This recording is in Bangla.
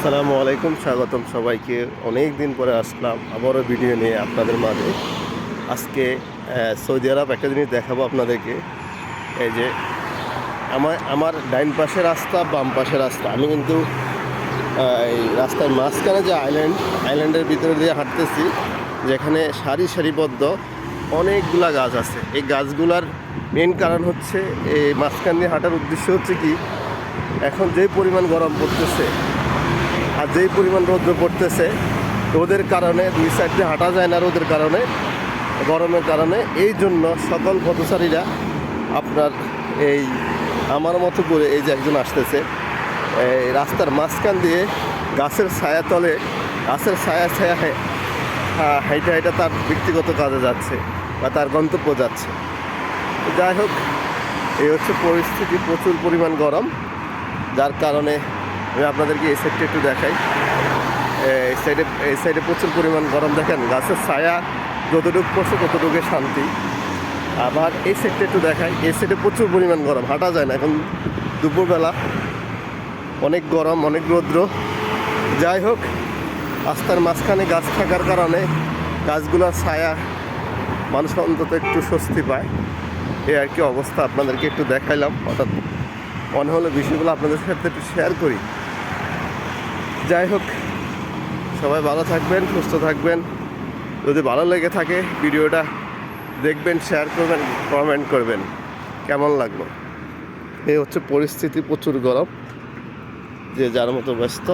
আসসালামু আলাইকুম, স্বাগতম সবাইকে। অনেক দিন পরে আসলাম আবারও ভিডিও নিয়ে আপনাদের মাঝে। আজকে সৌদি আরব একটা জিনিস দেখাবো আপনাদেরকে। এই যে আমার ডাইন পাশে রাস্তা, বাম পাশে রাস্তা। আমি কিন্তু এই রাস্তার মাঝখানে যে আইল্যান্ডের ভিতরে দিয়ে হাঁটতেছি, যেখানে সারি সারিবদ্ধ অনেকগুলা গাছ আছে। এই গাছগুলার মেন কারণ হচ্ছে, এই মাঝখান দিয়ে হাঁটার উদ্দেশ্য হচ্ছে কি, এখন যে পরিমাণ গরম পড়তেছে আর যেই পরিমাণ রৌদ্র পড়তেছে, রোদের কারণে দুই সাইড দিয়ে হাঁটা যায় না, রোদের কারণে, গরমের কারণে। এই জন্য সকল পথচারীরা আপনার এই আমার মতো করে, এই যে একজন আসতেছে এই রাস্তার মাঝখান দিয়ে গাছের ছায়া তলে, গাছের ছায়া হাইটা হাইটা তার ব্যক্তিগত কাজে যাচ্ছে বা তার গন্তব্য যাচ্ছে। যাই হোক, এই হচ্ছে পরিস্থিতি। প্রচুর পরিমাণ গরম, যার কারণে আমি আপনাদেরকে এই সাইডটা একটু দেখাই। এই সাইডে প্রচুর পরিমাণ গরম। দেখেন গাছের ছায়া যতটুকু পড়ছে ততটুকু শান্তি। আবার এই সাইডটা একটু দেখাই, এই সাইডে প্রচুর পরিমাণ গরম, হাঁটা যায় না। এখন দুপুরবেলা অনেক গরম, অনেক রৌদ্র। যাই হোক, রাস্তার মাঝখানে গাছ থাকার কারণে গাছগুলোর ছায়া মানুষ অন্তত একটু স্বস্তি পায়। এই আর কি অবস্থা। আপনাদেরকে একটু দেখাইলাম, অর্থাৎ মনে হলো বিষয়গুলো আপনাদের সাথে একটু শেয়ার করি। যাই হোক, সবাই ভালো থাকবেন, সুস্থ থাকবেন। যদি ভালো লেগে থাকে ভিডিওটা দেখবেন, শেয়ার করবেন, কমেন্ট করবেন কেমন লাগলো। এই হচ্ছে পরিস্থিতি, প্রচুর গরম, যে যার মতো ব্যস্ত।